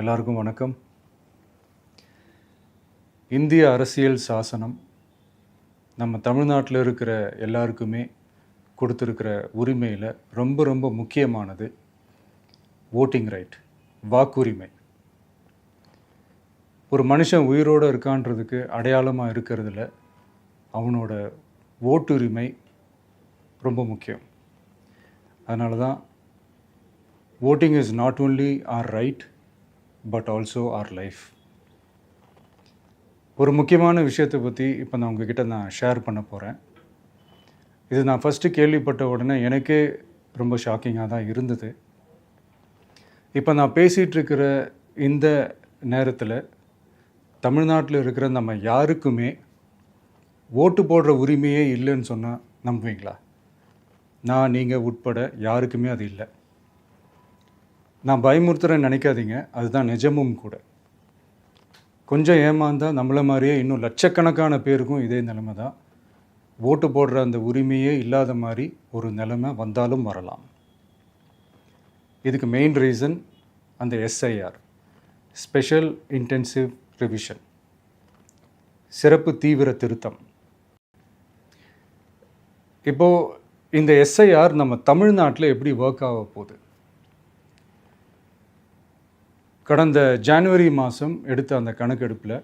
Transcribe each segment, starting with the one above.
எல்லாருக்கும் வணக்கம். இந்திய அரசியல் சாசனம் நம்ம தமிழ்நாட்டில் இருக்கிற எல்லாருக்குமே கொடுத்துருக்கிற உரிமையில் ரொம்ப ரொம்ப முக்கியமானது ஓட்டிங் ரைட், வாக்குரிமை. ஒரு மனுஷன் உயிரோடு இருக்கான்றதுக்கு அடையாளமாக இருக்கிறதுல அவனோட ஓட்டுரிமை ரொம்ப முக்கியம். அதனால தான் voting is not only our right but also our life. ஒரு முக்கியமான விஷயத்தை பற்றி இப்போ நான் உங்ககிட்ட ஷேர் பண்ண போகிறேன். இது நான் ஃபஸ்ட்டு கேள்விப்பட்ட உடனே எனக்கே ரொம்ப ஷாக்கிங்காக தான் இருந்தது. இப்போ நான் பேசிகிட்டு இருக்கிற இந்த நேரத்தில் தமிழ்நாட்டில் இருக்கிற நம்ம யாருக்குமே ஓட்டு போடுற உரிமையே இல்லைன்னு சொன்னால் நம்புவீங்களா? நான் நீங்கள் உட்பட யாருக்குமே அது இல்லை. நான் பயமுறுத்துறேன்னு நினைக்காதீங்க, அதுதான் நிஜமும் கூட. கொஞ்சம் ஏமாந்தால் நம்மளை மாதிரியே இன்னும் லட்சக்கணக்கான பேருக்கும் இதே நிலைமை தான். ஓட்டு போடுற அந்த உரிமையே இல்லாத மாதிரி ஒரு நிலைமை வந்தாலும் வரலாம். இதுக்கு மெயின் ரீசன் அந்த எஸ்ஐஆர், ஸ்பெஷல் இன்டென்சிவ் ரிவிஷன், சிறப்பு தீவிர திருத்தம். இப்போது இந்த எஸ்ஐஆர் நம்ம தமிழ்நாட்டில் எப்படி ஒர்க் ஆக போகுது? கடந்த ஜனவரி மாதம் எடுத்த அந்த கணக்கெடுப்பில்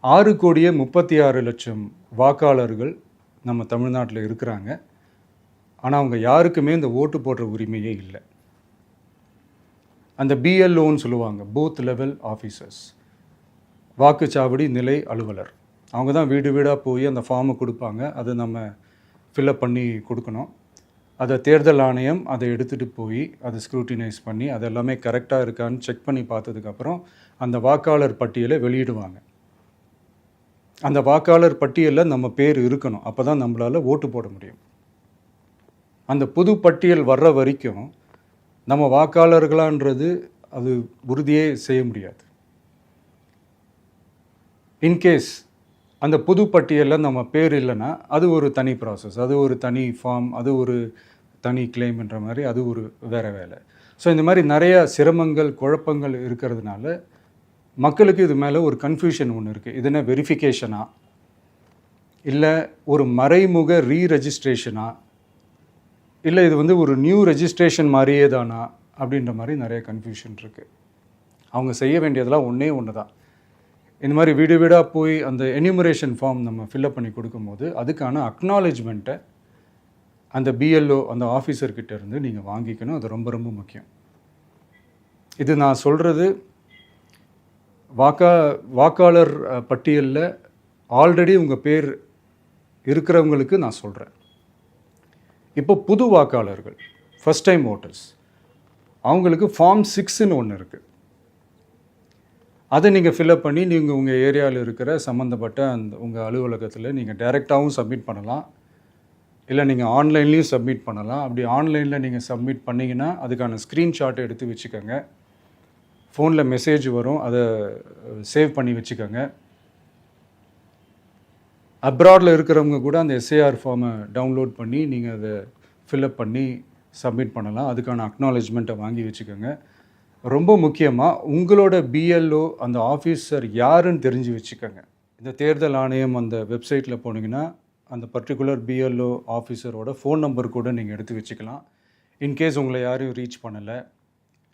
6,36,00,000 வாக்காளர்கள் நம்ம தமிழ்நாட்டில் இருக்கிறாங்க. ஆனால் அவங்க யாருக்குமே இந்த ஓட்டு போடுற உரிமையே இல்லை. அந்த பிஎல்ஓன்னு சொல்லுவாங்க, பூத் லெவல் ஆஃபீஸர்ஸ், வாக்குச்சாவடி நிலை அலுவலர். அவங்க தான் வீடு வீடாக போய் அந்த ஃபார்மை கொடுப்பாங்க. அதை நம்ம ஃபில்அப் பண்ணி கொடுக்கணும். அதை தேர்தல் ஆணையம் அதை எடுத்துகிட்டு போய் அதை ஸ்க்ரூட்டினைஸ் பண்ணி அது எல்லாமே கரெக்டாக இருக்கான்னு செக் பண்ணி பார்த்ததுக்கப்புறம் அந்த வாக்காளர் பட்டியலை வெளியிடுவாங்க. அந்த வாக்காளர் பட்டியலில் நம்ம பேர் இருக்கணும், அப்போ தான் நம்மளால் ஓட்டு போட முடியும். அந்த புது பட்டியல் வர்ற வரைக்கும் நம்ம வாக்காளர்களான்றது அது உறுதியே செய்ய முடியாது. இன்கேஸ் அந்த புது பட்டியலில் நம்ம பேர் இல்லைன்னா அது ஒரு தனி ப்ராசஸ், அது ஒரு தனி ஃபார்ம், அது ஒரு தனி கிளைம்ன்ற மாதிரி அது ஒரு வேறு வேலை. ஸோ இந்த மாதிரி நிறையா சிரமங்கள் குழப்பங்கள் இருக்கிறதுனால மக்களுக்கு இது மேலே ஒரு கன்ஃபியூஷன் ஒன்று இருக்குது. இது என்ன வெரிஃபிகேஷனா இல்லை ஒரு மறைமுக ரீரெஜிஸ்ட்ரேஷனா இல்லை இது ஒரு நியூ ரெஜிஸ்ட்ரேஷன் மாதிரியே தானா அப்படின்ற மாதிரி நிறைய கன்ஃபியூஷன் இருக்குது. அவங்க செய்ய வேண்டியதெல்லாம் ஒன்று தான். இந்த மாதிரி வீடு வீடாக போய் அந்த என்யூமரேஷன் ஃபார்ம் நம்ம ஃபில்அப் பண்ணி கொடுக்கும்போது அதுக்கான அக்னாலேஜ்மெண்ட்டை அந்த பிஎல்ஓ அந்த ஆஃபீஸர்கிட்ட இருந்து நீங்கள் வாங்கிக்கணும். அது ரொம்ப ரொம்ப முக்கியம். இது நான் சொல்கிறது வாக்காளர் பட்டியலில் ஆல்ரெடி உங்கள் பேர் இருக்கிறவங்களுக்கு நான் சொல்கிறேன். இப்போ புது வாக்காளர்கள், ஃபஸ்ட் டைம் ஓட்டர்ஸ், அவங்களுக்கு ஃபார்ம் 6ன்னு ஒன்று இருக்குது. அதை நீங்கள் ஃபில்அப் பண்ணி நீங்கள் உங்கள் ஏரியாவில் இருக்கிற சம்மந்தப்பட்ட அந்த உங்கள் அலுவலகத்தில் நீங்கள் டைரெக்டாகவும் சப்மிட் பண்ணலாம், இல்லை நீங்கள் ஆன்லைன்லேயும் சப்மிட் பண்ணலாம். அப்படி ஆன்லைனில் நீங்கள் சப்மிட் பண்ணிங்கன்னா அதுக்கான ஸ்க்ரீன்ஷாட்டை எடுத்து வச்சுக்கோங்க. ஃபோனில் மெசேஜ் வரும், அதை சேவ் பண்ணி வச்சுக்கோங்க. அப்ராடில் இருக்கிறவங்க கூட அந்த எஸ்ஐஆர் ஃபார்மை டவுன்லோட் பண்ணி நீங்கள் அதை ஃபில்அப் பண்ணி சப்மிட் பண்ணலாம். அதுக்கான அக்னாலேஜ்மெண்ட்டை வாங்கி வச்சுக்கோங்க. ரொம்ப முக்கியமாக உங்களோட பிஎல்ஓ அந்த ஆஃபீஸர் யாருன்னு தெரிஞ்சு வச்சுக்கோங்க. இந்த தேர்தல் ஆணையம் அந்த வெப்சைட்டில் போனீங்கன்னா அந்த பர்டிகுலர் பிஎல்ஓ ஆஃபீஸரோட ஃபோன் நம்பர் கூட நீங்கள் எடுத்து வச்சுக்கலாம். இன்கேஸ் உங்களை யாரும் ரீச் பண்ணலை,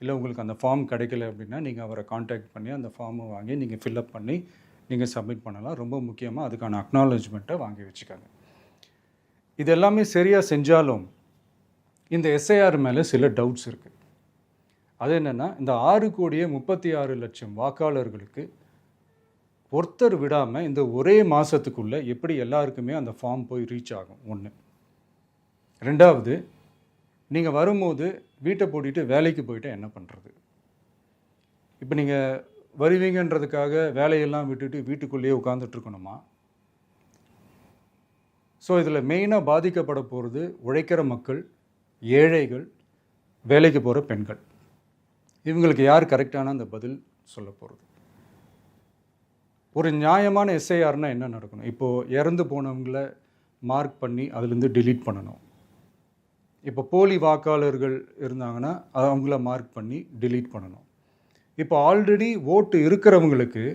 இல்லை உங்களுக்கு அந்த ஃபார்ம் கிடைக்கல அப்படின்னா நீங்கள் அவரை காண்டாக்ட் பண்ணி அந்த ஃபார்மை வாங்கி நீங்கள் ஃபில்அப் பண்ணி நீங்கள் சப்மிட் பண்ணலாம். ரொம்ப முக்கியமாக அதுக்கான அக்னாலேஜ்மெண்ட்டை வாங்கி வச்சுக்கோங்க. இது எல்லாமே சரியாக செஞ்சாலும் இந்த எஸ்ஐஆர் மேலே சில டவுட்ஸ் இருக்குது. அது என்னென்னா, இந்த 6,36,00,000 வாக்காளர்களுக்கு ஒருத்தர் விடாமல் இந்த ஒரே மாதத்துக்குள்ளே எப்படி எல்லாருக்குமே அந்த ஃபார்ம் போய் ரீச் ஆகும்? ஒன்று. ரெண்டாவது, நீங்கள் வரும்போது வீட்டை பூட்டிட்டு வேலைக்கு போயிட்டு என்ன பண்ணுறது? இப்போ நீங்கள் வருவீங்கன்றதுக்காக வேலையெல்லாம் விட்டுட்டு வீட்டுக்குள்ளேயே உட்காந்துட்ருக்கணுமா? ஸோ இதில் மெயினாக பாதிக்கப்பட போகிறது உழைக்கிற மக்கள், ஏழைகள், வேலைக்கு போகிற பெண்கள். இவங்களுக்கு யார் கரெக்டான அந்த பதில் சொல்ல போகிறது? ஒரு நியாயமான எஸ்ஐஆர்னால் என்ன நடக்கணும்? இப்போது இறந்து போனவங்களை மார்க் பண்ணி அதுலேருந்து டிலீட் பண்ணணும். இப்போ போலி வாக்காளர்கள் இருந்தாங்கன்னா அவங்கள மார்க் பண்ணி டிலீட் பண்ணணும். இப்போ ஆல்ரெடி ஓட்டு இருக்கிறவங்களுக்கு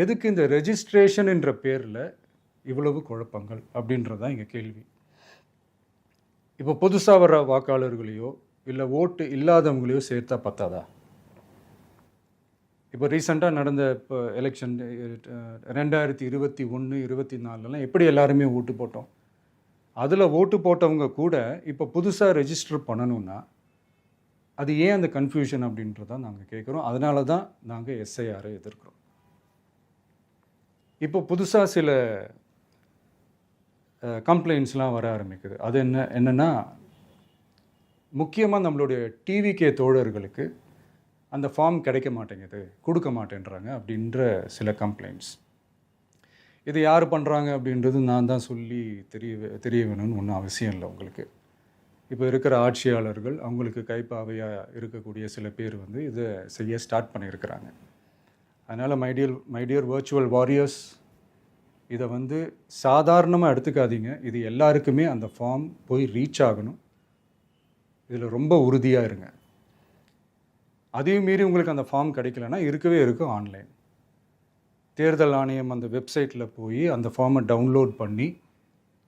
எதுக்கு இந்த ரெஜிஸ்ட்ரேஷன் என்ற பேரில் இவ்வளவு குழப்பங்கள் அப்படின்றது தான் எங்கள் கேள்வி. இப்போ புதுசாக வர வாக்காளர்களையோ இல்லை ஓட்டு இல்லாதவங்களையோ சேர்த்தா பத்தாதா? இப்போ ரீசெண்டாக நடந்த இப்போ எலெக்ஷன் 2021, 24 எப்படி எல்லாருமே ஓட்டு போட்டோம்? அதில் ஓட்டு போட்டவங்க கூட இப்போ புதுசாக ரெஜிஸ்டர் பண்ணணும்னா அது ஏன் அந்த கன்ஃபியூஷன் அப்படின்றதான் நாங்கள் கேட்குறோம். அதனால தான் நாங்கள் எஸ்ஐஆரை எதிர்க்கிறோம். இப்போ புதுசாக சில கம்ப்ளைண்ட்ஸ்லாம் வர ஆரம்பிக்குது. அது என்னென்னா முக்கியமாக நம்மளுடைய டிவிகே தோழர்களுக்கு அந்த ஃபார்ம் கிடைக்க மாட்டேங்குது, கொடுக்க மாட்டேன்றாங்க அப்படின்ற சில கம்ப்ளைண்ட்ஸ். இது யார் பண்ணுறாங்க அப்படின்றது நான் தான் சொல்லி தெரிய வேணும்னு ஒன்றும் அவசியம் இல்லை உங்களுக்கு. இப்போ இருக்கிற ஆட்சியாளர்கள் அவங்களுக்கு கைப்பாவையாக இருக்கக்கூடிய சில பேர் வந்து இதை செய்ய ஸ்டார்ட் பண்ணியிருக்கிறாங்க. அதனால் மைடியர் வர்ச்சுவல் வாரியர்ஸ், இதை வந்து சாதாரணமாக எடுத்துக்காதீங்க. இது எல்லாருக்குமே அந்த ஃபார்ம் போய் ரீச் ஆகணும். இதில் ரொம்ப உறுதியாக இருங்க. அதையும் மீறி உங்களுக்கு அந்த ஃபார்ம் கிடைக்கலன்னா இருக்கவே இருக்கும் ஆன்லைன். தேர்தல் ஆணையம் அந்த வெப்சைட்டில் போய் அந்த ஃபார்மை டவுன்லோட் பண்ணி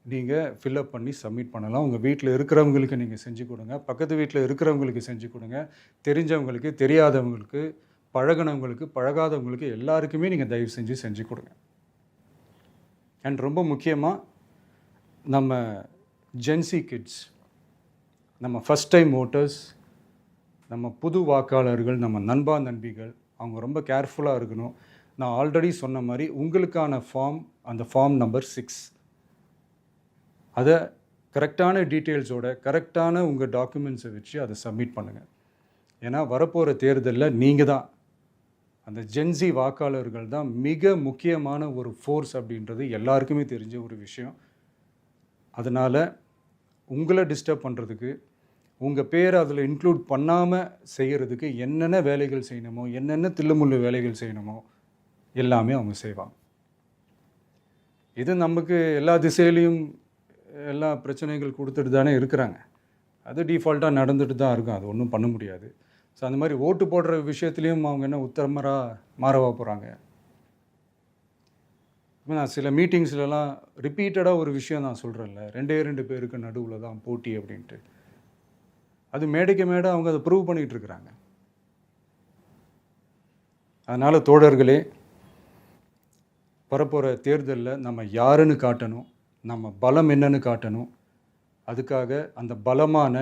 நீங்கள் ஃபில்அப் பண்ணி சப்மிட் பண்ணலாம். உங்கள் வீட்டில் இருக்கிறவங்களுக்கு நீங்கள் செஞ்சு கொடுங்க, பக்கத்து வீட்டில் இருக்கிறவங்களுக்கு செஞ்சு கொடுங்க, தெரிஞ்சவங்களுக்கு, தெரியாதவங்களுக்கு, பழகினவங்களுக்கு, பழகாதவங்களுக்கு எல்லாருக்குமே நீங்கள் தயவு செஞ்சு கொடுங்க. அண்ட் ரொம்ப முக்கியமாக நம்ம ஜென்சி கிட்ஸ், நம்ம ஃபஸ்ட் டைம் ஓட்டர்ஸ், நம்ம புது வாக்காளர்கள், நம்ம நண்பா நண்பிகள், அவங்க ரொம்ப கேர்ஃபுல்லாக இருக்கணும். நான் ஆல்ரெடி சொன்ன மாதிரி உங்களுக்கான ஃபார்ம், அந்த ஃபார்ம் நம்பர் 6, அதை கரெக்டான டீட்டெயில்ஸோட கரெக்டான உங்கள் டாக்குமெண்ட்ஸை வச்சு அதை சப்மிட் பண்ணுங்கள். ஏன்னா வரப்போகிற தேர்தலில் நீங்கள் தான், அந்த ஜென்சி வாக்காளர்கள் தான் மிக முக்கியமான ஒரு ஃபோர்ஸ் அப்படின்றது எல்லாருக்குமே தெரிஞ்ச ஒரு விஷயம். அதனால் உங்களை டிஸ்டர்ப் பண்ணுறதுக்கு, உங்கள் பேரை அதில் இன்க்ளூட் பண்ணாமல் செய்கிறதுக்கு என்னென்ன வேலைகள் செய்யணுமோ, என்னென்ன தில்லுமுள்ளு வேலைகள் செய்யணுமோ எல்லாமே அவங்க செய்வாங்க. இது நமக்கு எல்லா திசையிலையும் எல்லா பிரச்சனைகள் கொடுத்துட்டு தானே இருக்கிறாங்க. அது டிஃபால்ட்டாக நடந்துட்டு தான் இருக்கும். அது ஒன்றும் பண்ண முடியாது. ஸோ அந்த மாதிரி ஓட்டு போடுற விஷயத்துலேயும் அவங்க என்ன உத்தரமராக மாறவா போகிறாங்க? இப்போ நான் சில மீட்டிங்ஸ்லலாம் ரிப்பீட்டடாக ஒரு விஷயம் நான் சொல்கிறேன்ல, 2 பேருக்கு நடுவில் தான் போட்டி அப்படின்ட்டு. அது மேடைக்கு மேடை அவங்க அதை ப்ரூவ் பண்ணிகிட்டு இருக்கிறாங்க. அதனால் தோழர்களே, வரப்போகிற தேர்தலில் நம்ம யாருன்னு காட்டணும், நம்ம பலம் என்னன்னு காட்டணும். அதுக்காக அந்த பலமான,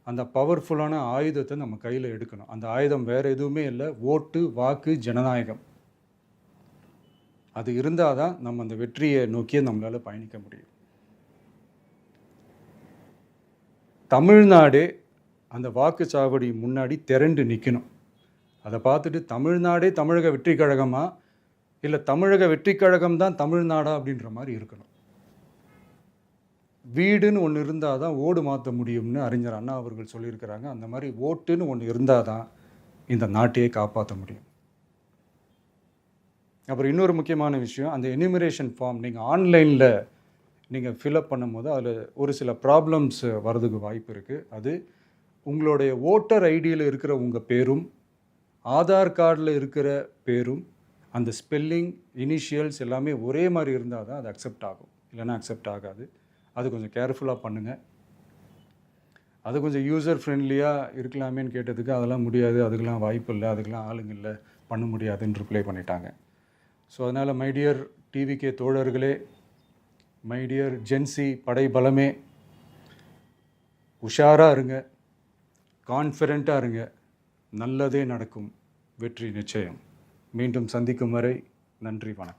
அந்த பவர்ஃபுல்லான ஆயுதத்தை நம்ம கையில் எடுக்கணும். அந்த ஆயுதம் வேறு எதுவுமே இல்லை, ஓட்டு, வாக்கு, ஜனநாயகம். அது இருந்தால் தான் நம்ம அந்த வெற்றியை நோக்கியே நம்மளால் பயணிக்க முடியும். தமிழ்நாடே அந்த வாக்குச்சாவடி முன்னாடி திரண்டு நிற்கணும். அதை பார்த்துட்டு தமிழ்நாடே தமிழக வெற்றி கழகமா, இல்லை தமிழக வெற்றி கழகம் தான் தமிழ்நாடா அப்படின்ற மாதிரி இருக்கணும். வீடுன்னு ஒன்று இருந்தால் தான் ஓடு மாற்ற முடியும்னு அறிஞர் அண்ணா அவர்கள் சொல்லியிருக்கிறாங்க. அந்த மாதிரி ஓட்டுன்னு ஒன்று இருந்தால் தான் இந்த நாட்டையே காப்பாற்ற முடியும். அப்புறம் இன்னொரு முக்கியமான விஷயம், அந்த எனிமரேஷன் ஃபார்ம் நீங்கள் ஆன்லைனில் நீங்கள் ஃபில்அப் பண்ணும்போது அதில் ஒரு சில ப்ராப்ளம்ஸ் வர்றதுக்கு வாய்ப்பு இருக்குது. அது உங்களுடைய ஓட்டர் ஐடியில் இருக்கிற உங்கள் பேரும், ஆதார் கார்டில் இருக்கிற பேரும், அந்த ஸ்பெல்லிங், இனிஷியல்ஸ் எல்லாமே ஒரே மாதிரி இருந்தால் தான் அது அக்செப்ட் ஆகும். இல்லைன்னா அக்செப்ட் ஆகாது. அது கொஞ்சம் கேர்ஃபுல்லாக பண்ணுங்கள். அது கொஞ்சம் யூசர் ஃப்ரெண்ட்லியாக இருக்கலாமேன்னு கேட்டதுக்கு அதெல்லாம் முடியாது, அதுக்கெலாம் வாய்ப்பு இல்லை, அதுக்கெலாம் ஆளுங்க இல்லை, பண்ண முடியாதுன்னு ரிப்ளை பண்ணிட்டாங்க. ஸோ அதனால் மைடியர் டிவிகே தோழர்களே, மைடியர் ஜென்சி படை பலமே, உஷாராக இருங்க, கான்ஃபிடெண்ட்டாக இருங்க. நல்லதே நடக்கும். வெற்றி நிச்சயம். மீண்டும் சந்திக்கும் வரை நன்றி, வணக்கம்.